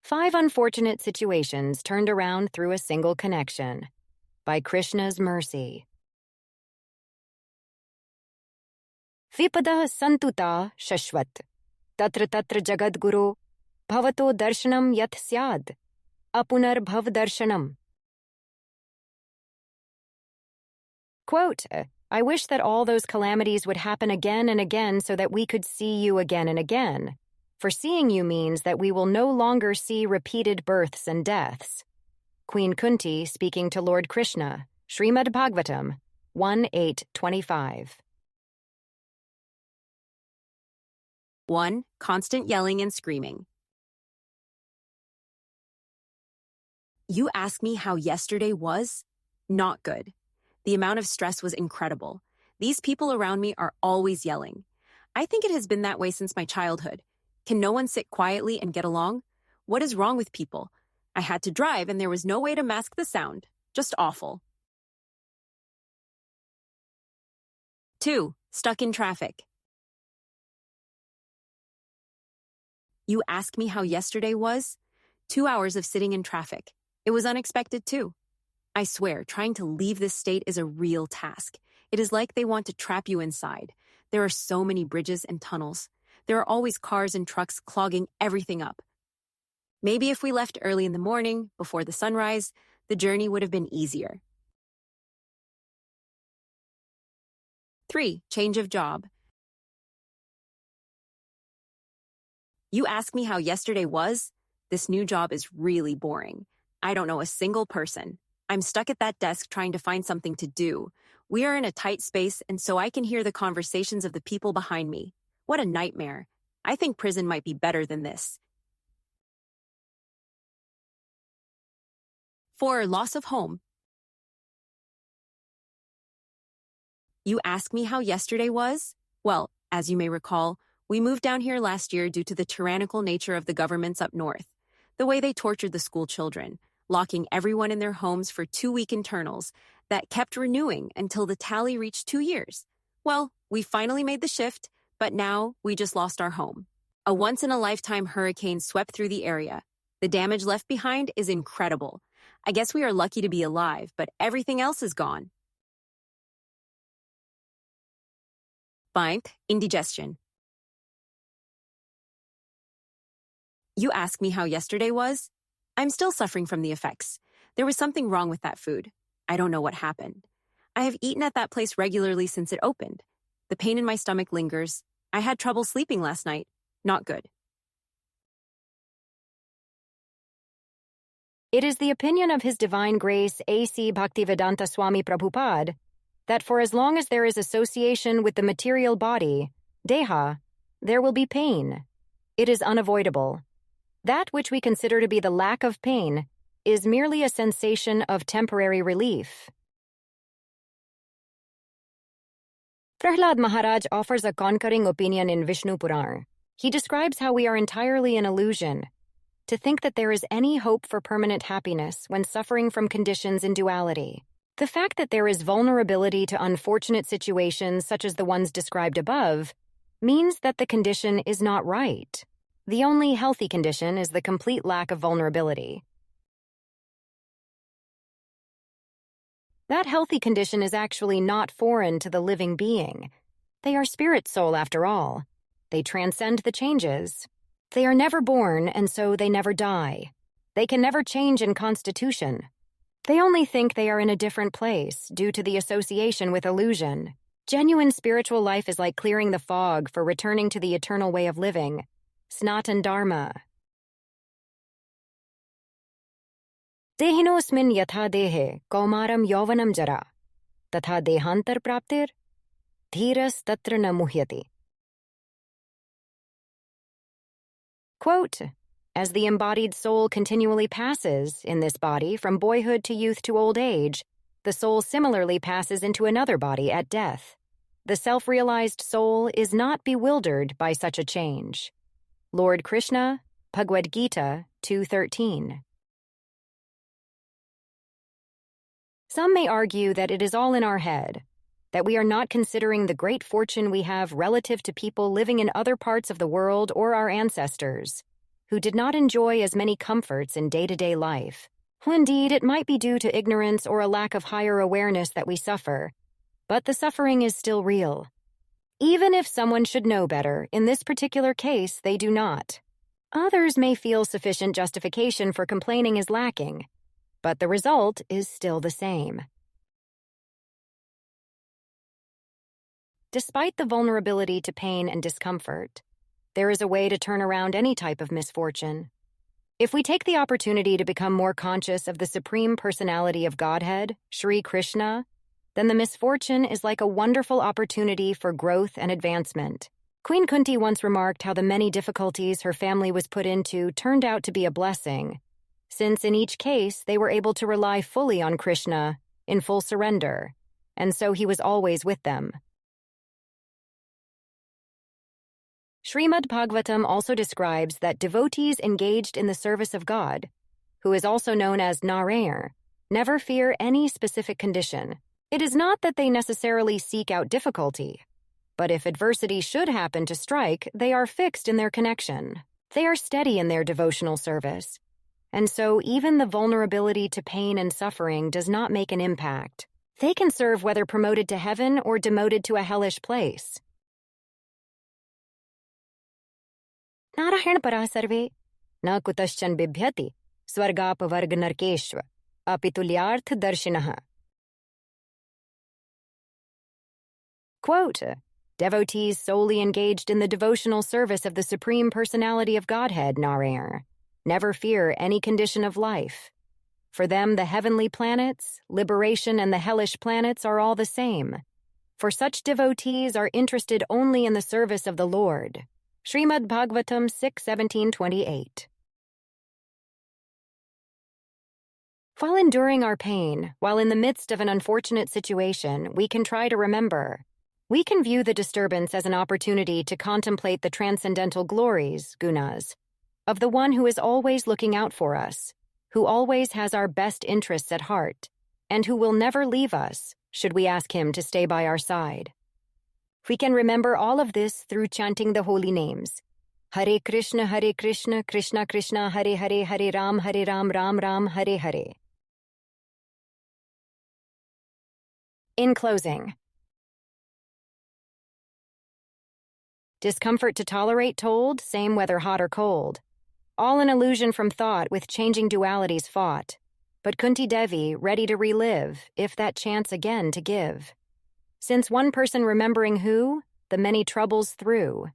5 Unfortunate Situations Turned Around Through a Single Connection by Krishna's Mercy. Vipada santuta shashvat, tatra tatra jagadguru, bhavato darshanam yat syad, apunar bhav darshanam. Quote, I wish that all those calamities would happen again and again so that we could see you again and again. For seeing you means that we will no longer see repeated births and deaths. Queen Kunti speaking to Lord Krishna, Shrimad Bhagavatam 1:8-25. 1. Constant yelling and screaming. You ask me how yesterday was? Not good. The amount of stress was incredible. These people around me are always yelling. I think it has been that way since my childhood. Can no one sit quietly and get along? What is wrong with people? I had to drive and there was no way to mask the sound. Just awful. 2. Stuck in traffic. You ask me how yesterday was? 2 hours of sitting in traffic. It was unexpected too. I swear, trying to leave this state is a real task. It is like they want to trap you inside. There are so many bridges and tunnels. There are always cars and trucks clogging everything up. Maybe if we left early in the morning, before the sunrise, the journey would have been easier. 3. Change of job. You ask me how yesterday was? This new job is really boring. I don't know a single person. I'm stuck at that desk trying to find something to do. We are in a tight space, and so I can hear the conversations of the people behind me. What a nightmare. I think prison might be better than this. 4. Loss of home. You ask me how yesterday was? Well, as you may recall, we moved down here last year due to the tyrannical nature of the governments up north. The way they tortured the school children, locking everyone in their homes for 2-week internals that kept renewing until the tally reached 2 years. Well, we finally made the shift, but now we just lost our home. A once-in-a-lifetime hurricane swept through the area. The damage left behind is incredible. I guess we are lucky to be alive, but everything else is gone. 5. Indigestion. You ask me how yesterday was? I'm still suffering from the effects. There was something wrong with that food. I don't know what happened. I have eaten at that place regularly since it opened. The pain in my stomach lingers. I had trouble sleeping last night. Not good. It is the opinion of His Divine Grace A.C. Bhaktivedanta Swami Prabhupada that for as long as there is association with the material body, deha, there will be pain. It is unavoidable. That which we consider to be the lack of pain is merely a sensation of temporary relief. Prahlad Maharaj offers a conquering opinion in Vishnu Purana. He describes how we are entirely an illusion. To think that there is any hope for permanent happiness when suffering from conditions in duality. The fact that there is vulnerability to unfortunate situations such as the ones described above means that the condition is not right. The only healthy condition is the complete lack of vulnerability. That healthy condition is actually not foreign to the living being. They are spirit soul after all. They transcend the changes. They are never born, and so they never die. They can never change in constitution. They only think they are in a different place due to the association with illusion. Genuine spiritual life is like clearing the fog for returning to the eternal way of living. Sanatan Dharma. Dehinosmin yatha dehe kaumaram yauvanam jara, tatha dehantar praptir, dhiras tatra na muhyati. Quote, as the embodied soul continually passes in this body from boyhood to youth to old age, the soul similarly passes into another body at death. The self-realized soul is not bewildered by such a change. Lord Krishna, Bhagavad-gita 2:13. Some may argue that it is all in our head, that we are not considering the great fortune we have relative to people living in other parts of the world or our ancestors, who did not enjoy as many comforts in day-to-day life. Indeed, it might be due to ignorance or a lack of higher awareness that we suffer, but the suffering is still real. Even if someone should know better, in this particular case, they do not. Others may feel sufficient justification for complaining is lacking, but the result is still the same. Despite the vulnerability to pain and discomfort, there is a way to turn around any type of misfortune. If we take the opportunity to become more conscious of the Supreme Personality of Godhead, Shri Krishna, then the misfortune is like a wonderful opportunity for growth and advancement. Queen Kunti once remarked how the many difficulties her family was put into turned out to be a blessing, since in each case they were able to rely fully on Krishna in full surrender, and so he was always with them. Shrimad Bhagavatam also describes that devotees engaged in the service of God, who is also known as Narayan, never fear any specific condition. It is not that they necessarily seek out difficulty, but if adversity should happen to strike, they are fixed in their connection. They are steady in their devotional service, and so even the vulnerability to pain and suffering does not make an impact. They can serve whether promoted to heaven or demoted to a hellish place. Narayan परा सर्वे न कुतश्चन बिभ्यति स्वर्गापवर्ग नरकेश्व अपितुल्यार्थ दर्शिनः. Quote, devotees solely engaged in the devotional service of the Supreme Personality of Godhead, Narayan, never fear any condition of life. For them, the heavenly planets, liberation, and the hellish planets are all the same. For such devotees are interested only in the service of the Lord. Shrimad Bhagavatam 6:17-28. While enduring our pain, while in the midst of an unfortunate situation, we can try to remember. We can view the disturbance as an opportunity to contemplate the transcendental glories, gunas, of the one who is always looking out for us, who always has our best interests at heart, and who will never leave us, should we ask him to stay by our side. We can remember all of this through chanting the holy names. Hare Krishna, Krishna Krishna, Hare Hare, Hare Ram, Ram Ram, Hare Hare. In closing, discomfort to tolerate told, same whether hot or cold. All an illusion from thought with changing dualities fought. But Kunti Devi ready to relive, if that chance again to give. Since one person remembering who, the many troubles through.